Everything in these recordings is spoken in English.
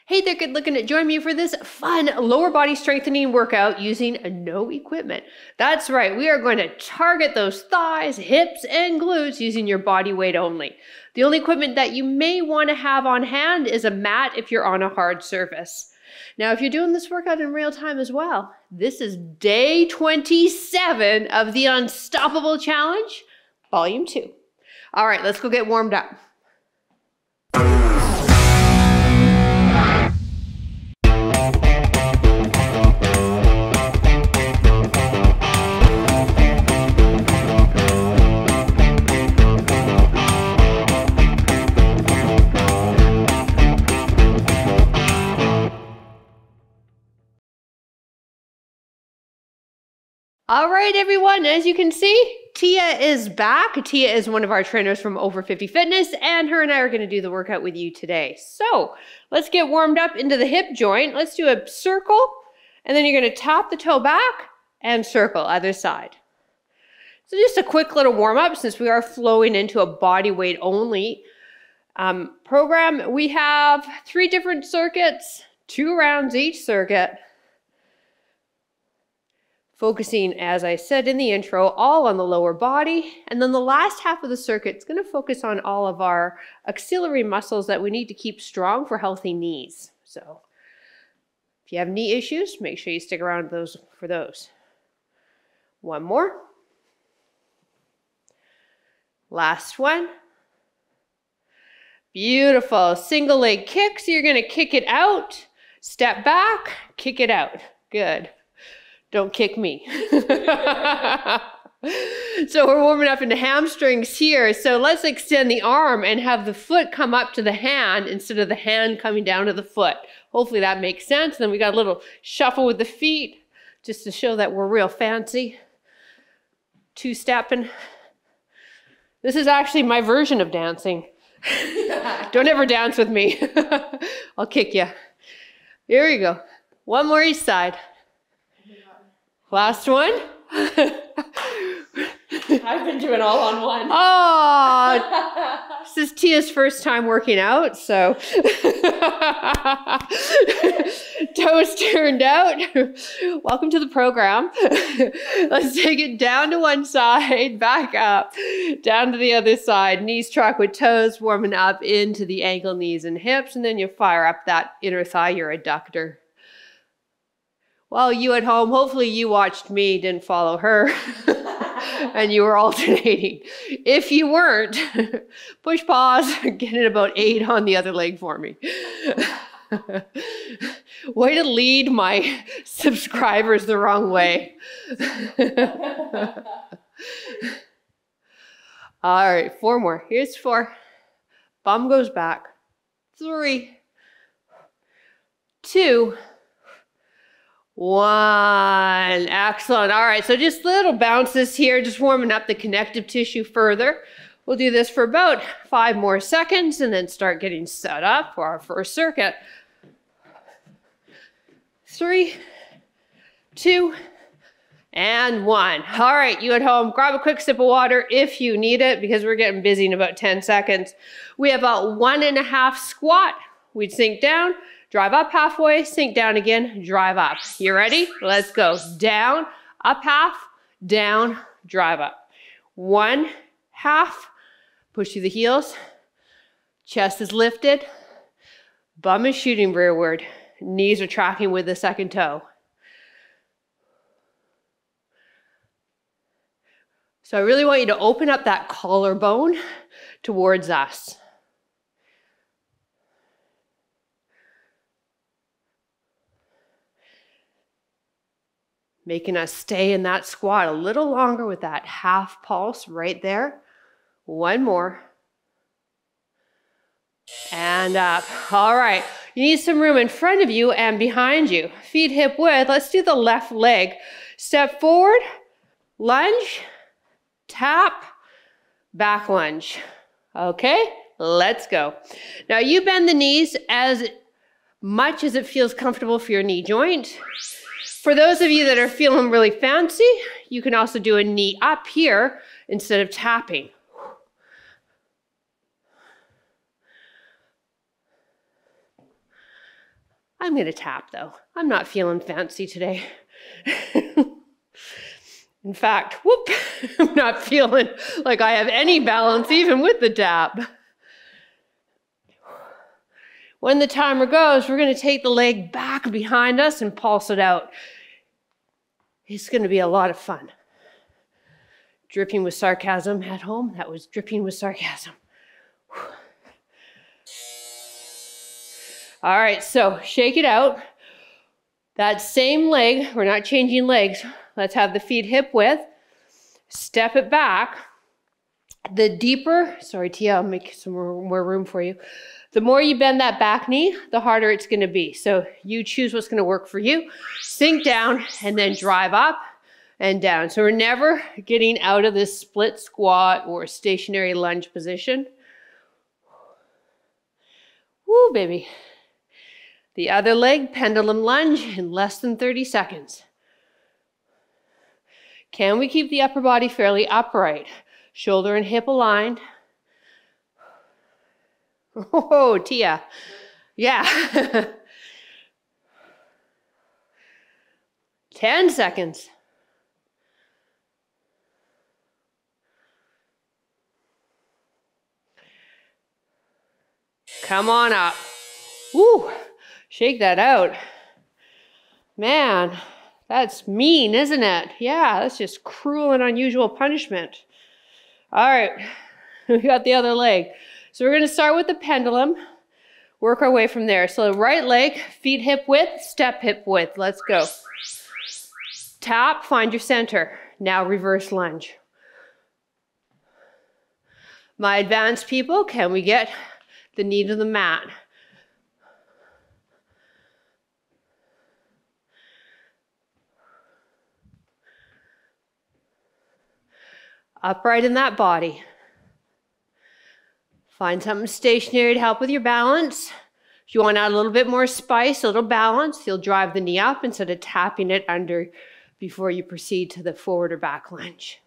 Hey there, good looking to join me for this fun lower body strengthening workout using no equipment. That's right, we are going to target those thighs, hips, and glutes using your body weight only. The only equipment that you may want to have on hand is a mat if you're on a hard surface. Now, if you're doing this workout in real time as well, this is day 27 of the Unstoppable Challenge, Volume 2. All right, let's go get warmed up. All right, everyone, as you can see, Tia is back. Tia is one of our trainers from Over 50 Fitness, and her and I are going to do the workout with you today. So let's get warmed up into the hip joint. Let's do a circle, and then you're going to tap the toe back and circle other side. So just a quick little warm up since we are flowing into a body weight only program. We have 3 different circuits, 2 rounds each circuit. Focusing, as I said in the intro, all on the lower body. And then the last half of the circuit is going to focus on all of our auxiliary muscles that we need to keep strong for healthy knees. So if you have knee issues, make sure you stick around for those. One more. Last one. Beautiful. Single leg kick. So you're going to kick it out, step back, kick it out. Good. Don't kick me. So we're warming up into hamstrings here. So let's extend the arm and have the foot come up to the hand instead of the hand coming down to the foot. Hopefully that makes sense. Then we got a little shuffle with the feet just to show that we're real fancy. 2-stepping. This is actually my version of dancing. Don't ever dance with me. I'll kick you. Here we go. One more each side. Last one. I've been doing all on one. Oh, this is Tia's first time working out, so toes turned out. Welcome to the program. Let's take it down to one side, back up, down to the other side. Knees track with toes, warming up into the ankle, knees, and hips, and then you fire up that inner thigh, your adductor. Well, you at home, hopefully you watched me, didn't follow her, and you were alternating. If you weren't, push pause, get in about 8 on the other leg for me. Way to lead my subscribers the wrong way. All right, 4 more. Here's 4. Bum goes back. 3, 2, 1. Excellent. All right, so just little bounces here, just warming up the connective tissue further. We'll do this for about 5 more seconds and then start getting set up for our first circuit. 3, 2, and 1. All right, you at home, grab a quick sip of water if you need it because we're getting busy in about 10 seconds. We have a 1.5 squat. We'd sink down, drive up halfway, sink down again, drive up. You ready? Let's go. Down, up half, down, drive up. 1 half, push through the heels, chest is lifted, bum is shooting rearward, knees are tracking with the second toe. So I really want you to open up that collarbone towards us. Making us stay in that squat a little longer with that half pulse right there. 1 more. And up. All right. You need some room in front of you and behind you. Feet hip width. Let's do the left leg. Step forward, lunge, tap, back lunge. Okay, let's go. Now you bend the knees as much as it feels comfortable for your knee joint. For those of you that are feeling really fancy, you can also do a knee up here instead of tapping. I'm going to tap though. I'm not feeling fancy today. In fact, whoop, I'm not feeling like I have any balance even with the tap. When the timer goes, we're going to take the leg back behind us and pulse it out. It's going to be a lot of fun. Dripping with sarcasm at home, that was dripping with sarcasm. All right, so shake it out. That same leg, we're not changing legs. Let's have the feet hip width. Step it back. The deeper, sorry Tia, I'll make some more room for you. The more you bend that back knee, the harder it's going to be. So you choose what's going to work for you. Sink down and then drive up and down. So we're never getting out of this split squat or stationary lunge position. Woo, baby. The other leg, pendulum lunge in less than 30 seconds. Can we keep the upper body fairly upright? Shoulder and hip aligned. Oh, Tia. Yeah. 10 seconds. Come on up. Woo. Shake that out. Man, that's mean, isn't it? Yeah, that's just cruel and unusual punishment. All right, we got the other leg. So we're going to start with the pendulum, work our way from there. So the right leg, feet hip width, step hip width. Let's go. Tap, find your center. Now reverse lunge. My advanced people, can we get the knee to the mat? Upright in that body. Find something stationary to help with your balance. If you want to add a little bit more spice, a little balance, you'll drive the knee up instead of tapping it under before you proceed to the forward or back lunge.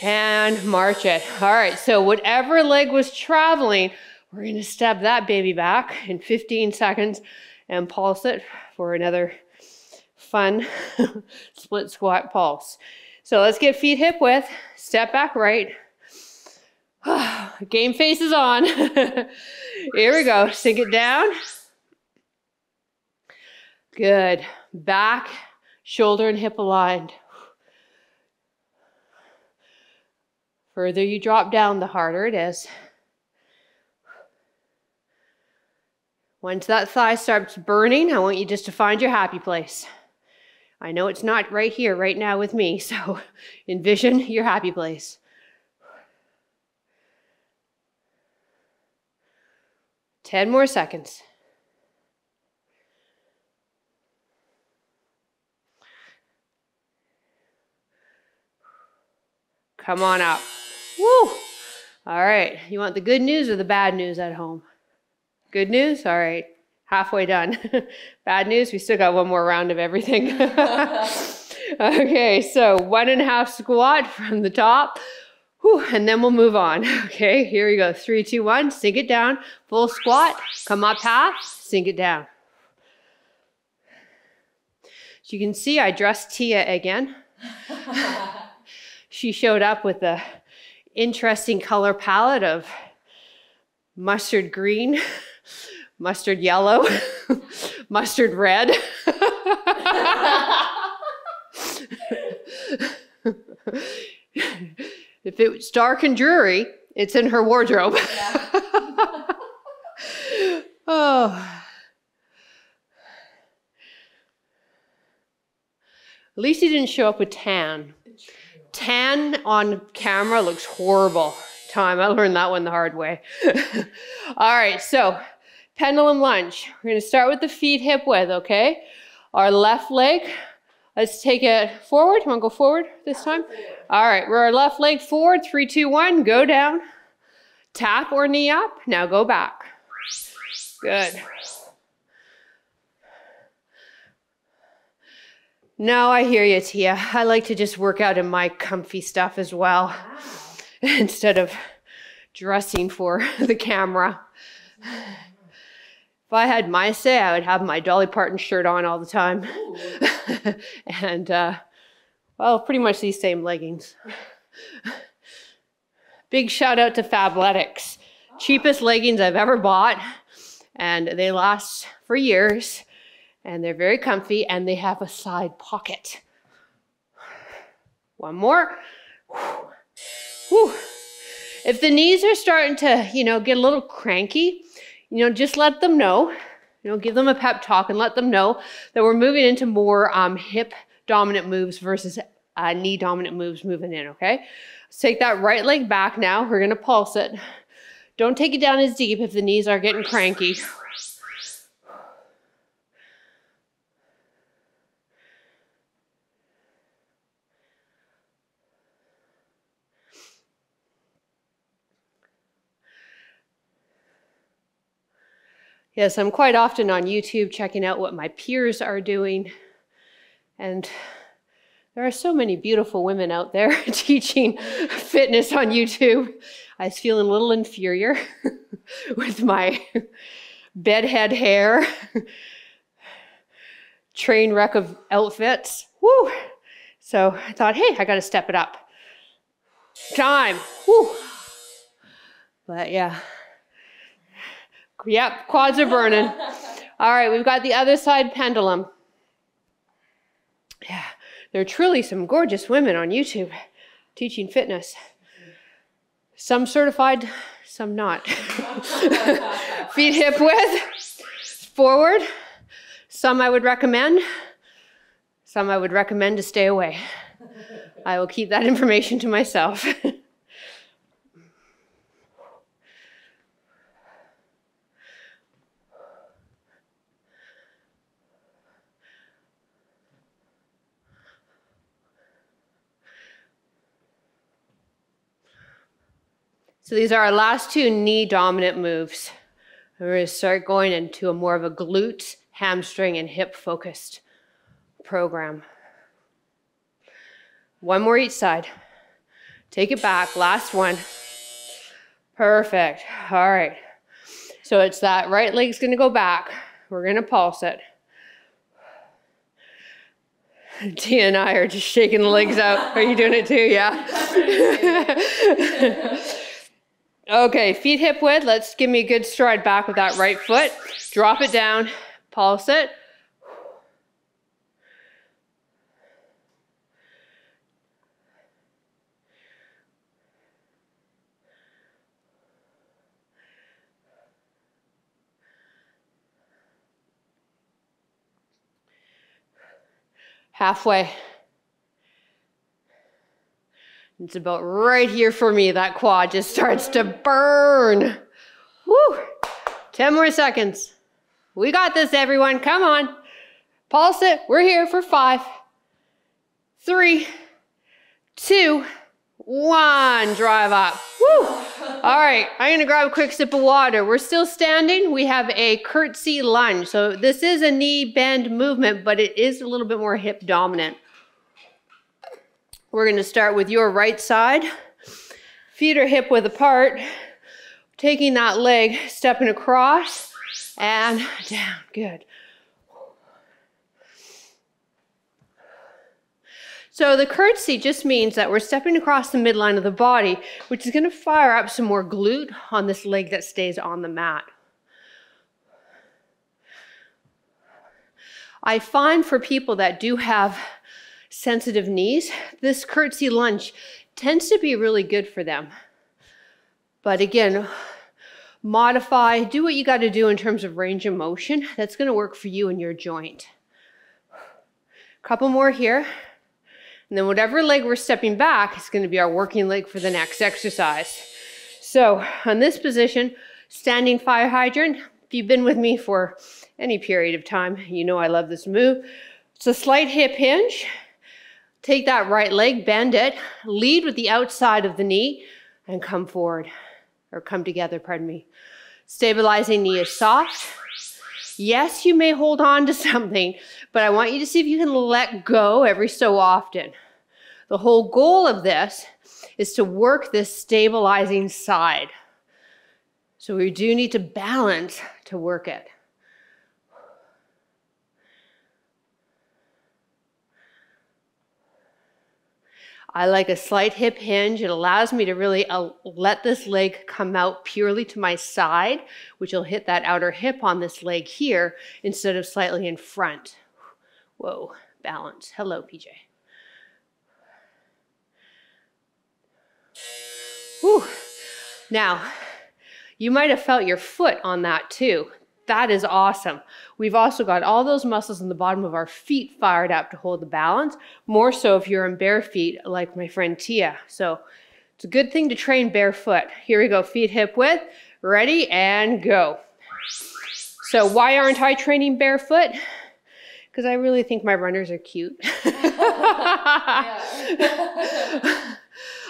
And march it. All right, so whatever leg was traveling, we're going to step that baby back in 15 seconds and pulse it for another fun split squat pulse. So let's get feet hip width, step back right. Game face is on. Here we go, sink it down. Good, back, shoulder and hip aligned. Further you drop down, the harder it is. Once that thigh starts burning, I want you just to find your happy place. I know it's not right here, right now with me, so envision your happy place. Ten more seconds. Come on up. Woo! All right, you want the good news or the bad news at home? Good news? All right. Halfway done. Bad news, we still got one more round of everything. Okay, so 1.5 squat from the top. Whew, and then we'll move on. Okay, here we go. 3, 2, 1, sink it down. Full squat, come up half, sink it down. So you can see I dressed Tia again. She showed up with a interesting color palette of mustard green, mustard yellow, mustard red. If it's dark and dreary, it's in her wardrobe. Yeah. Oh. At least he didn't show up with tan. Tan on camera looks horrible. I learned that one the hard way. All right, so pendulum lunge. We're going to start with the feet hip width, okay? Our left leg, let's take it forward. You want to go forward this time? All right, we're our left leg forward. 3, 2, 1, go down. Tap or knee up. Now go back. Good. No, I hear you, Tia. I like to just work out in my comfy stuff as well. Wow. Instead of dressing for the camera. If I had my say, I would have my Dolly Parton shirt on all the time. And, well, pretty much these same leggings. Big shout out to Fabletics. Cheapest leggings I've ever bought. And they last for years. And they're very comfy. And they have a side pocket. One more. Whew. If the knees are starting to, get a little cranky, just let them know, give them a pep talk and let them know that we're moving into more hip dominant moves versus knee dominant moves moving in, okay? Let's take that right leg back now. We're gonna pulse it. Don't take it down as deep if the knees are getting cranky. Yes, I'm quite often on YouTube checking out what my peers are doing. And there are so many beautiful women out there teaching fitness on YouTube. I was feeling a little inferior with my bedhead hair, train wreck of outfits. Woo! So I thought, hey, I got to step it up. Time. Woo! But yeah. Yep, quads are burning. All right, we've got the other side pendulum. Yeah, there are truly some gorgeous women on YouTube teaching fitness. Some certified, some not. Feet hip width, forward. Some I would recommend. Some I would recommend to stay away. I will keep that information to myself. So these are our last two knee dominant moves. We're going to start going into a more of a glute, hamstring, and hip focused program. One more each side. Take it back, last one. Perfect, all right. So it's that right leg's going to go back. We're going to pulse it. Tia and I are just shaking the legs out. Are you doing it too? Yeah. Okay, feet hip width. Let's give me a good stride back with that right foot. Drop it down, pulse it. Halfway. It's about right here for me. That quad just starts to burn. Woo! 10 more seconds. We got this, everyone. Come on. Pulse it. We're here for 5, 3, 2, 1. Drive up. Woo! All right. I'm going to grab a quick sip of water. We're still standing. We have a curtsey lunge. So this is a knee bend movement, but it is a little bit more hip dominant. We're going to start with your right side. Feet are hip width apart. Taking that leg, stepping across and down. Good. So the curtsey just means that we're stepping across the midline of the body, which is going to fire up some more glute on this leg that stays on the mat. I find for people that do have sensitive knees, this curtsey lunge tends to be really good for them. But again, modify, do what you got to do in terms of range of motion. That's going to work for you and your joint. Couple more here. And then whatever leg we're stepping back is going to be our working leg for the next exercise. So on this position, standing fire hydrant. If you've been with me for any period of time, you know I love this move. It's a slight hip hinge. Take that right leg, bend it, lead with the outside of the knee, and come forward, or come together, pardon me. Stabilizing knee is soft. Yes, you may hold on to something, but I want you to see if you can let go every so often. The whole goal of this is to work this stabilizing side. So we do need to balance to work it. I like a slight hip hinge. It allows me to really let this leg come out purely to my side, which will hit that outer hip on this leg here instead of slightly in front. Whoa, balance. Hello, PJ. Whew. Now, you might have felt your foot on that too. That is awesome. We've also got all those muscles in the bottom of our feet fired up to hold the balance, more so if you're in bare feet like my friend Tia. So it's a good thing to train barefoot. Here we go, feet hip width, ready and go. So why aren't I training barefoot? Because I really think my runners are cute.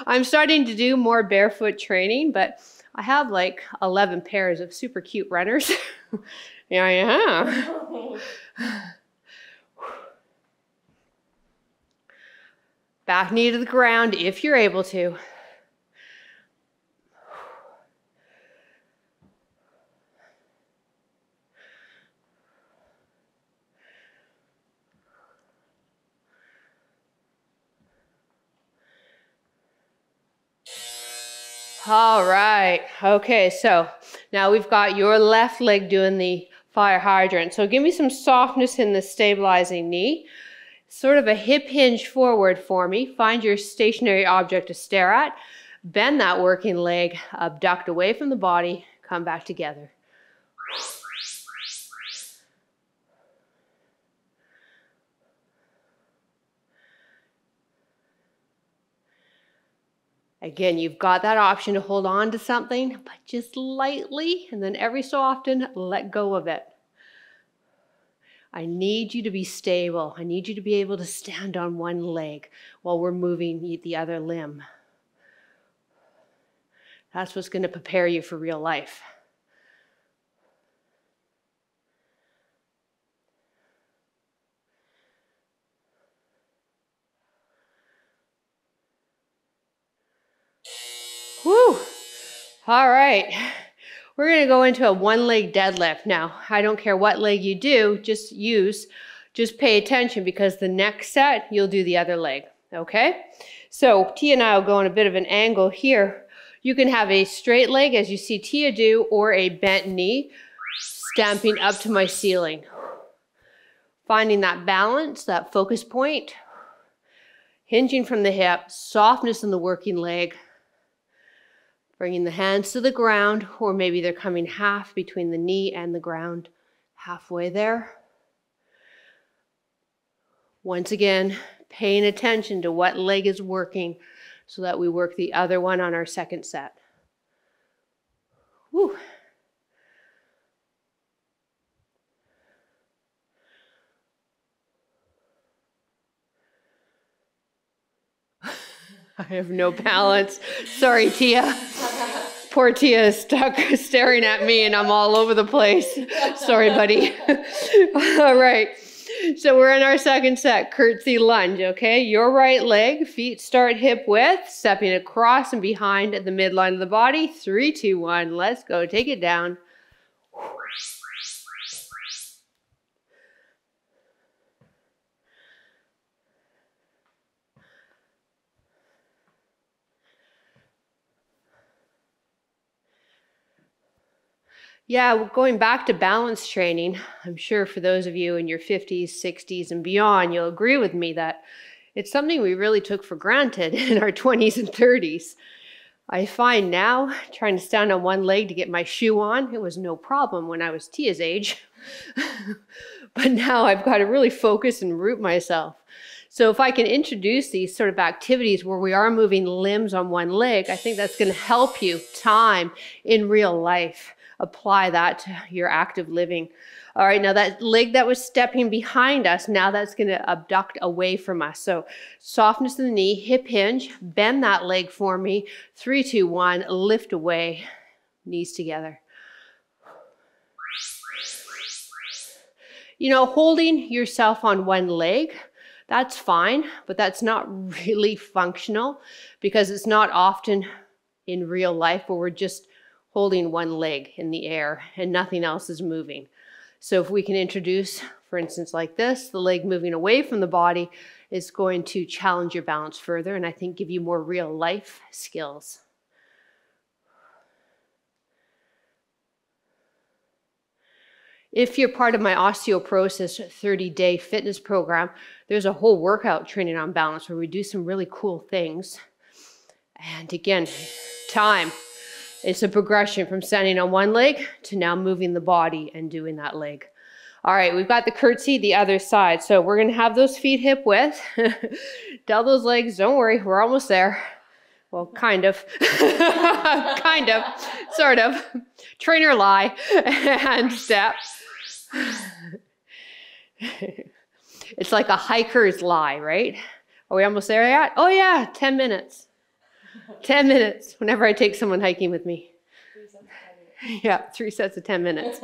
I'm starting to do more barefoot training, but I have like 11 pairs of super cute runners. Yeah. Back knee to the ground if you're able to. All right. Okay, so now we've got your left leg doing the fire hydrant. So give me some softness in the stabilizing knee. Sort of a hip hinge forward for me. Find your stationary object to stare at. Bend that working leg, abduct away from the body, come back together. Again, you've got that option to hold on to something, but just lightly, and then every so often, let go of it. I need you to be stable. I need you to be able to stand on one leg while we're moving the other limb. That's what's going to prepare you for real life. Whew. All right. We're going to go into a one-leg deadlift. Now, I don't care what leg you do, just pay attention because the next set, you'll do the other leg, okay? So Tia and I will go on a bit of an angle here. You can have a straight leg as you see Tia do, or a bent knee, stamping up to my ceiling. Finding that balance, that focus point, hinging from the hip, softness in the working leg, bringing the hands to the ground, or maybe they're coming half between the knee and the ground, halfway there. Once again, paying attention to what leg is working so that we work the other one on our second set. Whew. I have no balance. Sorry, Tia. Poor Tia is stuck staring at me and I'm all over the place. Sorry, buddy. All right. So we're in our second set, curtsey lunge, okay? Your right leg, feet start hip width, stepping across and behind at the midline of the body. 3, 2, 1, let's go. Take it down. Yeah, going back to balance training, I'm sure for those of you in your 50s, 60s, and beyond, you'll agree with me that it's something we really took for granted in our 20s and 30s. I find now, trying to stand on one leg to get my shoe on, it was no problem when I was Tia's age. But now I've got to really focus and root myself. So if I can introduce these sort of activities where we are moving limbs on one leg, I think that's going to help you time in real life. Apply that to your active living. All right, now that leg that was stepping behind us, now that's going to abduct away from us. So softness in the knee, hip hinge, bend that leg for me. 3, 2, 1, lift away, knees together. You know, holding yourself on one leg, that's fine, but that's not really functional because it's not often in real life where we're just holding one leg in the air and nothing else is moving. So if we can introduce, for instance, like this, the leg moving away from the body is going to challenge your balance further and I think give you more real life skills. If you're part of my osteoporosis 30-day fitness program, there's a whole workout training on balance where we do some really cool things. And again, time. It's a progression from standing on one leg to now moving the body and doing that leg. All right, we've got the curtsy the other side. So we're gonna have those feet hip width. Down those legs, don't worry, we're almost there. Well, kind of, kind of, sort of. Trainer lie and step. It's like a hiker's lie, right? Are we almost there yet? Oh yeah, 10 minutes. 10 minutes whenever I take someone hiking with me. Yeah, 3 sets of 10 minutes.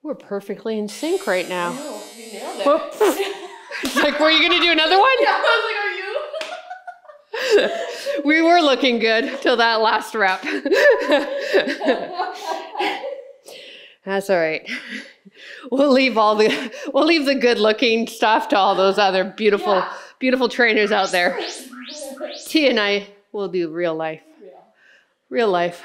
We're perfectly in sync right now. Oh, you nailed it. It's like, were you going to do another one? Yeah, I was like, are you? We were looking good till that last rep. That's all right. We'll leave the good looking stuff to all those other beautiful, beautiful trainers out there. T and I will do real life. Real life.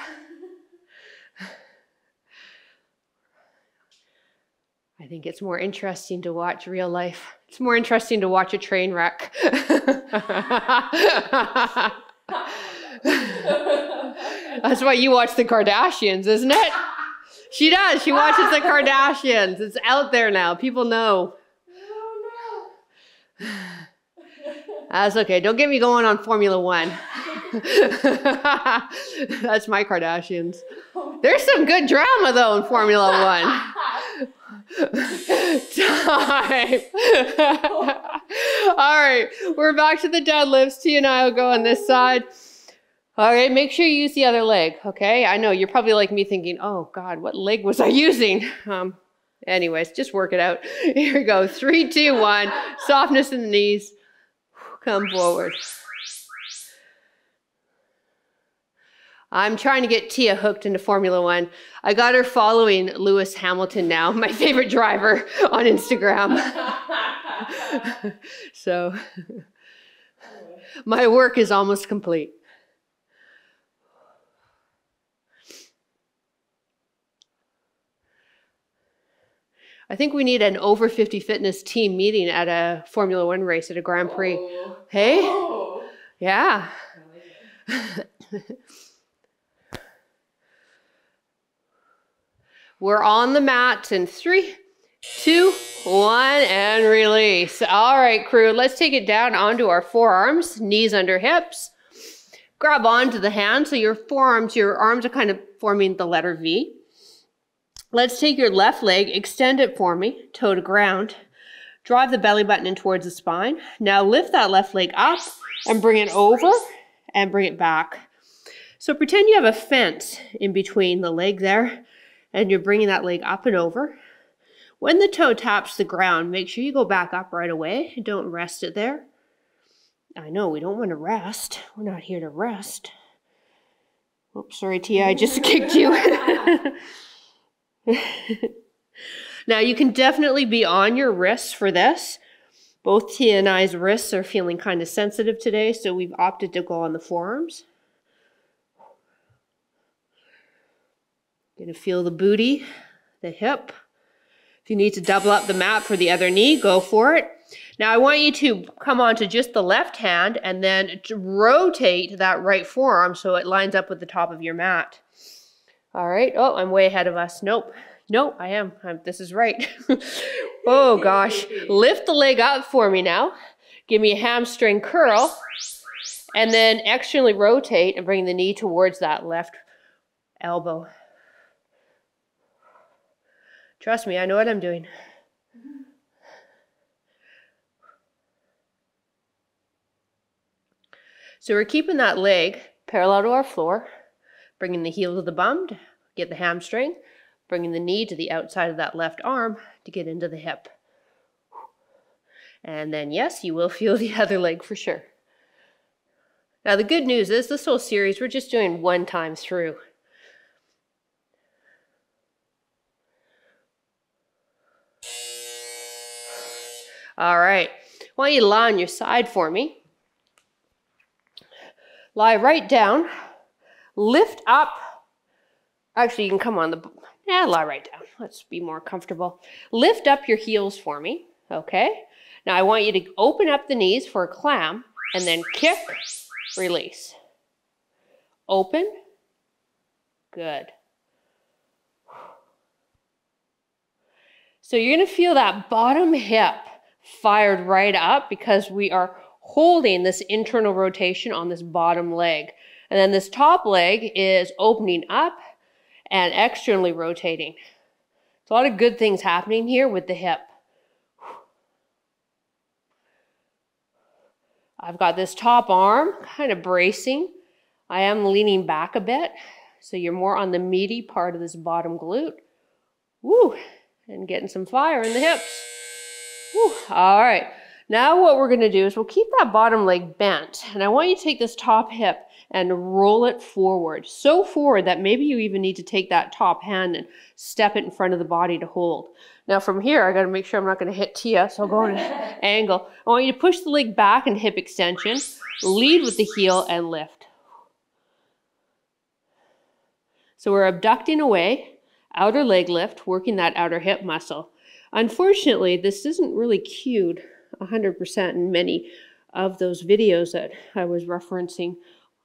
I think it's more interesting to watch real life. It's more interesting to watch a train wreck. That's why you watch the Kardashians, isn't it? She does. She watches the Kardashians. It's out there now. People know. That's okay. Don't get me going on Formula One. That's my Kardashians. There's some good drama, though, in Formula One. Time. All right, we're back to the deadlifts. T and I will go on this side. All right, make sure you use the other leg, okay? I know you're probably like me thinking, oh God, what leg was I using? Anyways, just work it out. Here we go. 3, 2, 1. Softness in the knees. Come forward. I'm trying to get Tia hooked into Formula One. I got her following Lewis Hamilton now, my favorite driver, on Instagram. So my work is almost complete. I think we need an over 50 fitness team meeting at a Formula One race at a Grand Prix. Oh. Hey? Oh. Yeah. We're on the mat in 3, 2, 1, and release. All right, crew, let's take it down onto our forearms, knees under hips. Grab onto the hands, so your arms are kind of forming the letter V. Let's take your left leg, extend it for me, toe to ground. Drive the belly button in towards the spine. Now lift that left leg up and bring it over and bring it back. So pretend you have a fence in between the leg there. And you're bringing that leg up and over. When the toe taps the ground, make sure you go back up right away. Don't rest it there. I know, we don't want to rest. We're not here to rest. Oops, sorry, Tia, I just kicked you. Now, you can definitely be on your wrists for this. Both Tia and I's wrists are feeling kind of sensitive today, so we've opted to go on the forearms. Gonna feel the booty, the hip. If you need to double up the mat for the other knee, go for it. Now I want you to come onto just the left hand and then to rotate that right forearm so it lines up with the top of your mat. All right. Oh, I'm way ahead of us. Nope. No, I am. This is right. Oh gosh. Lift the leg up for me now. Give me a hamstring curl and then externally rotate and bring the knee towards that left elbow. Trust me, I know what I'm doing. So we're keeping that leg parallel to our floor, bringing the heel to the bum to get the hamstring, bringing the knee to the outside of that left arm to get into the hip. And then yes, you will feel the other leg for sure. Now the good news is this whole series we're just doing one time through. All right, I want you to lie on your side for me. Lie right down, lift up. Actually, you can come on lie right down. Let's be more comfortable. Lift up your heels for me, okay? Now I want you to open up the knees for a clam and then kick, release. Open, good. So you're gonna feel that bottom hip fired right up because we are holding this internal rotation on this bottom leg. And then this top leg is opening up and externally rotating. There's a lot of good things happening here with the hip. I've got this top arm kind of bracing. I am leaning back a bit, so you're more on the meaty part of this bottom glute. Woo, and getting some fire in the hips. Woo. All right, now what we're gonna do is we'll keep that bottom leg bent, and I want you to take this top hip and roll it forward. So forward that maybe you even need to take that top hand and step it in front of the body to hold. Now from here, I gotta make sure I'm not gonna hit Tia, so I'll go on an angle. I want you to push the leg back in hip extension, lead with the heel and lift. So we're abducting away, outer leg lift, working that outer hip muscle. Unfortunately, this isn't really cued 100% in many of those videos that I was referencing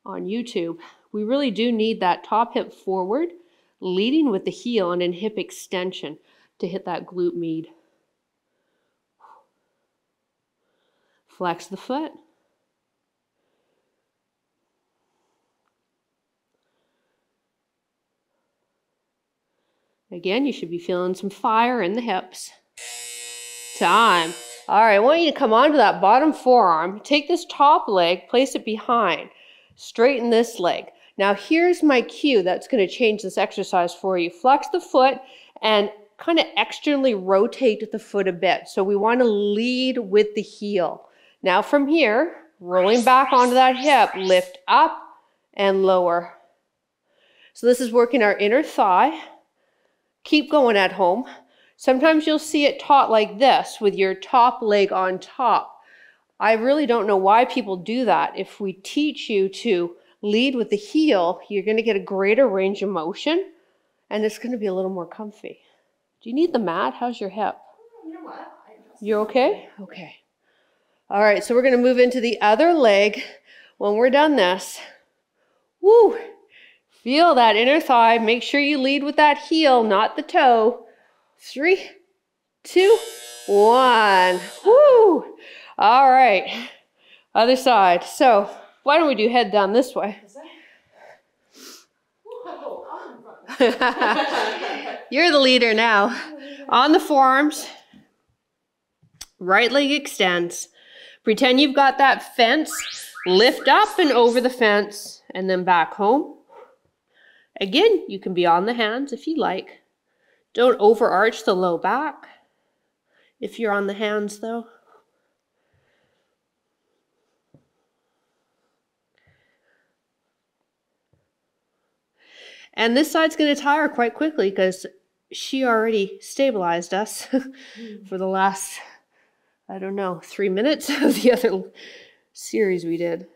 on YouTube. We really do need that top hip forward, leading with the heel and in hip extension to hit that glute med. Flex the foot. Again, you should be feeling some fire in the hips. Time. All right, I want you to come onto that bottom forearm, take this top leg, place it behind, straighten this leg. Now here's my cue that's going to change this exercise for you. Flex the foot and kind of externally rotate the foot a bit. So we want to lead with the heel. Now from here, rolling back onto that hip, lift up and lower. So this is working our inner thigh. Keep going at home. Sometimes you'll see it taught like this with your top leg on top. I really don't know why people do that. If we teach you to lead with the heel, you're going to get a greater range of motion and it's going to be a little more comfy. Do you need the mat? How's your hip? You know what? You're okay? Okay. All right, so we're going to move into the other leg. When we're done this, woo, feel that inner thigh. Make sure you lead with that heel, not the toe. 3, 2, 1. Woo! All right, other side. So why don't we do head down this way? You're the leader now. On the forearms, right leg extends. Pretend you've got that fence. Lift up and over the fence and then back home. Again, you can be on the hands if you like. Don't overarch the low back if you're on the hands though. And this side's going to tire quite quickly because she already stabilized us for the last, I don't know, 3 minutes of the other series we did.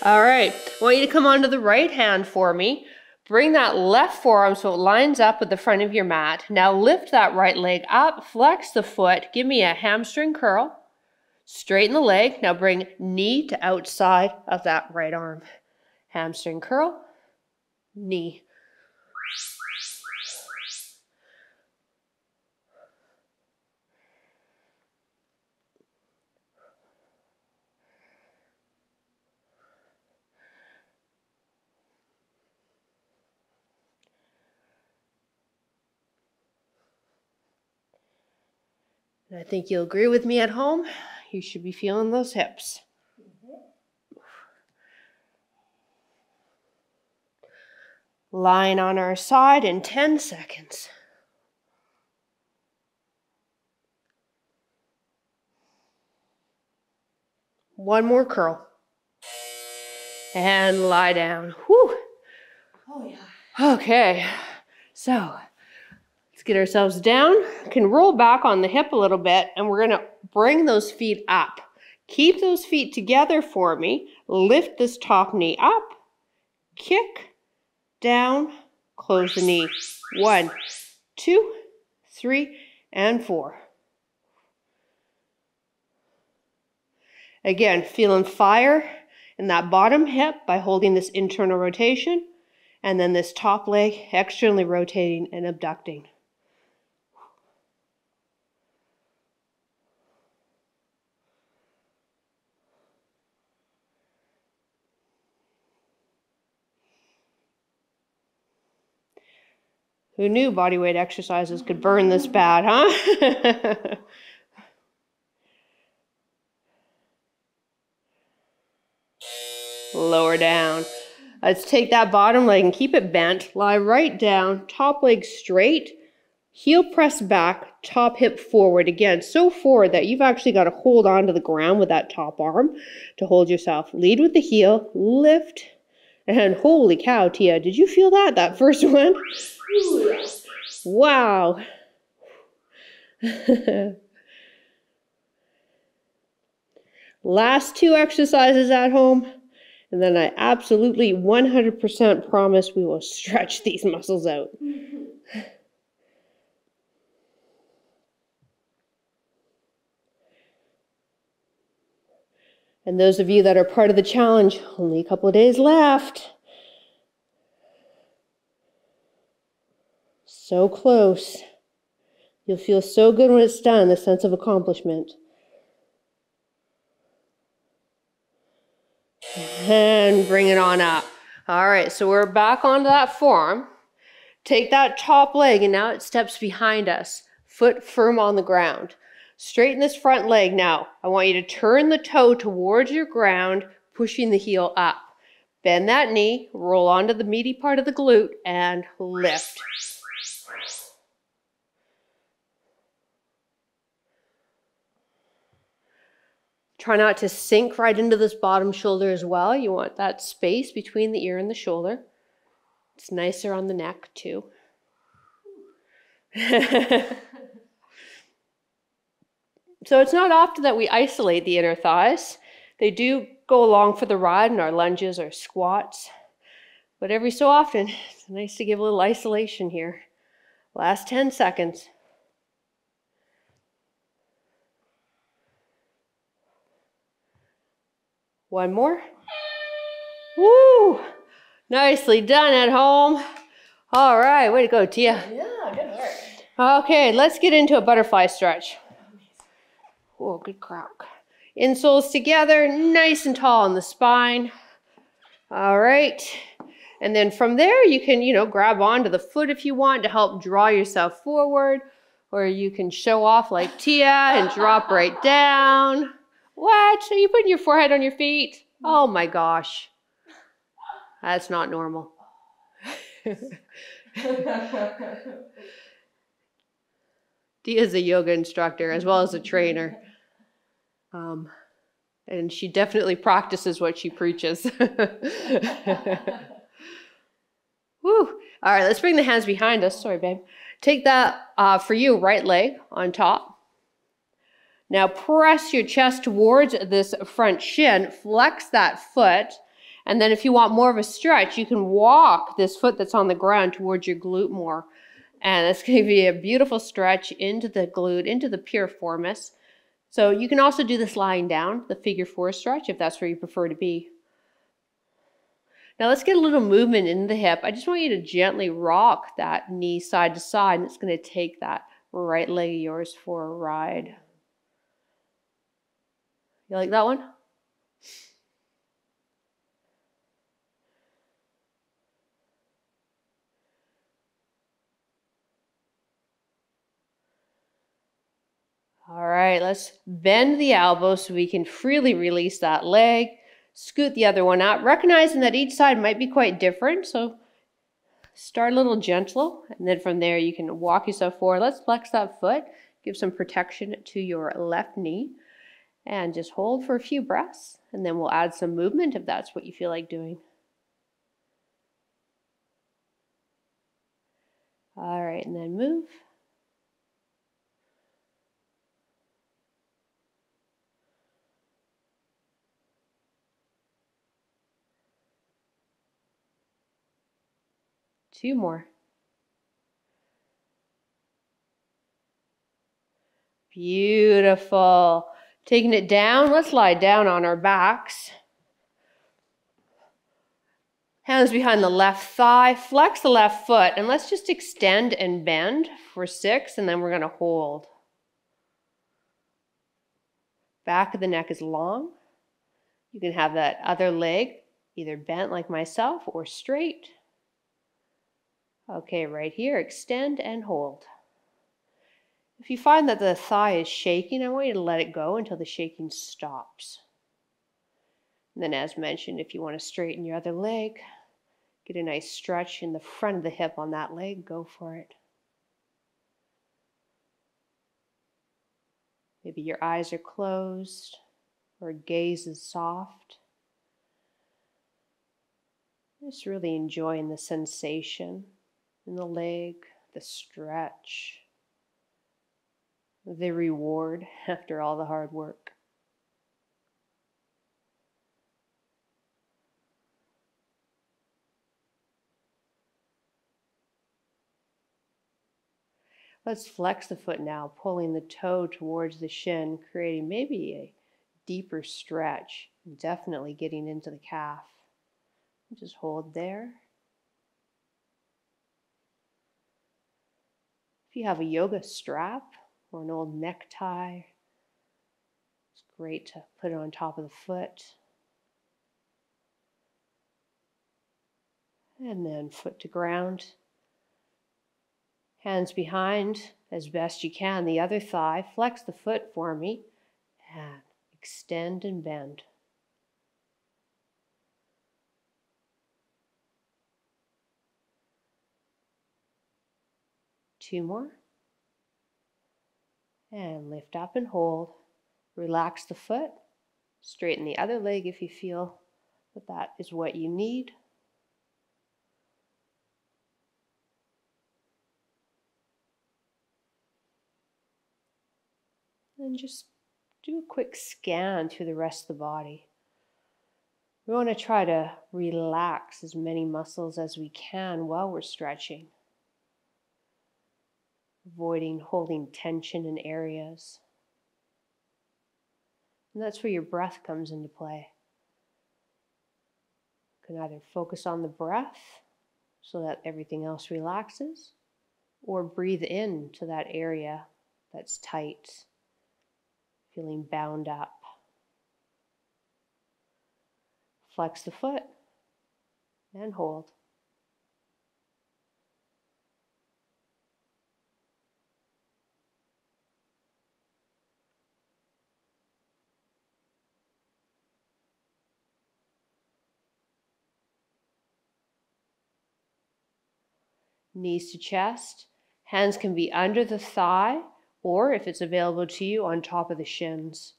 All right, I want you to come onto the right hand for me. Bring that left forearm so it lines up with the front of your mat. Now lift that right leg up, flex the foot, give me a hamstring curl. Straighten the leg. Now bring knee to outside of that right arm. Hamstring curl, knee. And I think you'll agree with me at home. You should be feeling those hips. Lying on our side in 10 seconds. One more curl. And lie down. Whew. Oh, yeah. Okay, so let's get ourselves down. Can roll back on the hip a little bit, and we're gonna bring those feet up. Keep those feet together for me. Lift this top knee up, kick, down, close the knee. 1, 2, 3, and 4. Again, feeling fire in that bottom hip by holding this internal rotation, and then this top leg externally rotating and abducting. Who knew bodyweight exercises could burn this bad, huh? Lower down. Let's take that bottom leg and keep it bent. Lie right down, top leg straight, heel press back, top hip forward. Again, so forward that you've actually got to hold on to the ground with that top arm to hold yourself. Lead with the heel, lift, and holy cow, Tia, did you feel that? That first one? Wow. Last 2 exercises at home, and then I absolutely 100% promise we will stretch these muscles out. And those of you that are part of the challenge, only a couple of days left. So close. You'll feel so good when it's done, the sense of accomplishment. And bring it on up. All right, so we're back onto that forearm. Take that top leg, and now it steps behind us. Foot firm on the ground. Straighten this front leg now. I want you to turn the toe towards your ground, pushing the heel up. Bend that knee, roll onto the meaty part of the glute, and lift. Try not to sink right into this bottom shoulder as well. You want that space between the ear and the shoulder. It's nicer on the neck too. So it's not often that we isolate the inner thighs. They do go along for the ride in our lunges or squats. But every so often, it's nice to give a little isolation here. Last 10 seconds. One more. Woo! Nicely done at home. All right, way to go, Tia. Yeah, good work. Okay, let's get into a butterfly stretch. Oh, good crack. Insoles together, nice and tall on the spine. All right. And then from there, you can, grab onto the foot if you want to help draw yourself forward, or you can show off like Tia and drop right down. What? Are you putting your forehead on your feet? Oh my gosh. That's not normal. Tia's a yoga instructor as well as a trainer. And she definitely practices what she preaches. Woo. All right, let's bring the hands behind us. Sorry, babe. Take that, for you, right leg on top. Now press your chest towards this front shin, flex that foot, and then if you want more of a stretch, you can walk this foot that's on the ground towards your glute more. And that's going to be a beautiful stretch into the glute, into the piriformis. So you can also do this lying down, the figure 4 stretch, if that's where you prefer to be. Now let's get a little movement in the hip. I just want you to gently rock that knee side to side, and it's going to take that right leg of yours for a ride. You like that one? All right, let's bend the elbow so we can freely release that leg. Scoot the other one out, recognizing that each side might be quite different. So start a little gentle, and then from there you can walk yourself forward. Let's flex that foot, give some protection to your left knee, and just hold for a few breaths, and then we'll add some movement if that's what you feel like doing. All right, and then move. Two more. Beautiful. Taking it down, let's lie down on our backs. Hands behind the left thigh, flex the left foot, and let's just extend and bend for 6, and then we're going to hold. Back of the neck is long. You can have that other leg either bent like myself or straight. Okay, right here, extend and hold. If you find that the thigh is shaking, I want you to let it go until the shaking stops. And then as mentioned, if you want to straighten your other leg, get a nice stretch in the front of the hip on that leg, go for it. Maybe your eyes are closed or gaze is soft. Just really enjoying the sensation in the leg, the stretch, the reward after all the hard work. Let's flex the foot now, pulling the toe towards the shin, creating maybe a deeper stretch, definitely getting into the calf. Just hold there. If you have a yoga strap or an old necktie, it's great to put it on top of the foot. And then foot to ground. Hands behind as best you can, the other thigh. Flex the foot for me and extend and bend. Two more. And lift up and hold. Relax the foot. Straighten the other leg if you feel that that is what you need. And just do a quick scan through the rest of the body. We want to try to relax as many muscles as we can while we're stretching, avoiding holding tension in areas. And that's where your breath comes into play. You can either focus on the breath so that everything else relaxes, or breathe in to that area that's tight, feeling bound up. Flex the foot and hold. Knees to chest. Hands can be under the thigh, or if it's available to you, on top of the shins.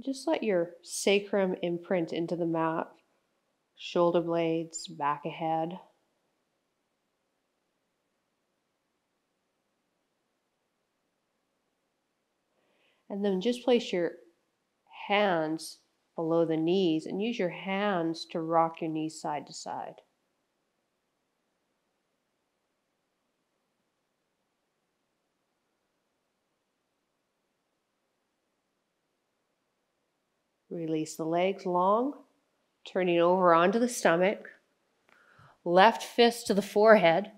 Just let your sacrum imprint into the mat. Shoulder blades, back ahead. And then just place your hands below the knees and use your hands to rock your knees side to side. Release the legs long, turning over onto the stomach. Left fist to the forehead,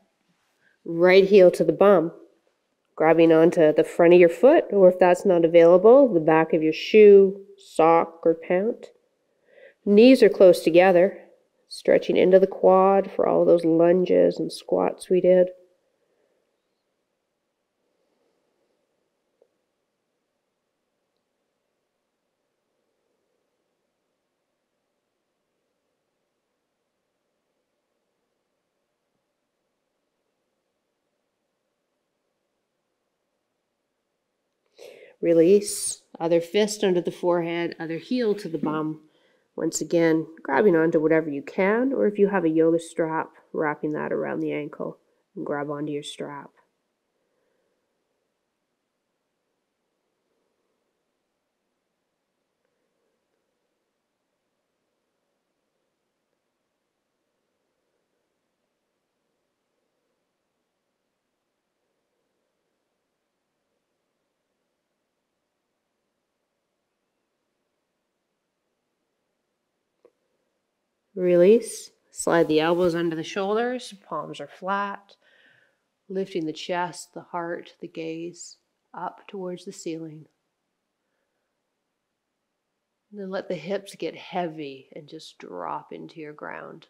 right heel to the bum. Grabbing onto the front of your foot, or if that's not available, the back of your shoe, sock, or pant. Knees are close together, stretching into the quad for all those lunges and squats we did. Release. Other fist under the forehead, other heel to the bum. Once again, grabbing onto whatever you can, or if you have a yoga strap, wrapping that around the ankle and grab onto your strap. Release. Slide the elbows under the shoulders, palms are flat. Lifting the chest, the heart, the gaze up towards the ceiling. And then let the hips get heavy and just drop into your ground.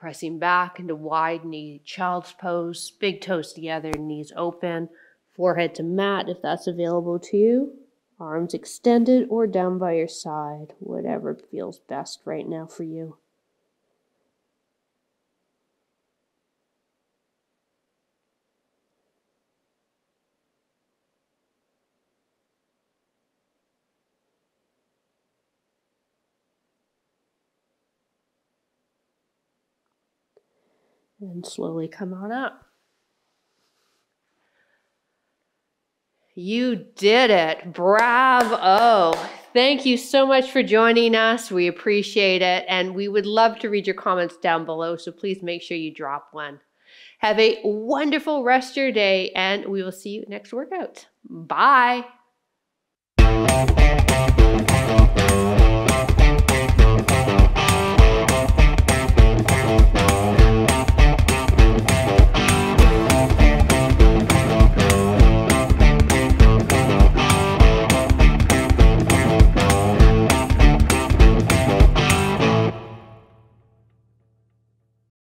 Pressing back into wide knee, child's pose, big toes together, knees open, forehead to mat if that's available to you. Arms extended or down by your side, whatever feels best right now for you. And slowly come on up. You did it. Bravo. Thank you so much for joining us. We appreciate it. And we would love to read your comments down below. So please make sure you drop one. Have a wonderful rest of your day. And we will see you next workout. Bye.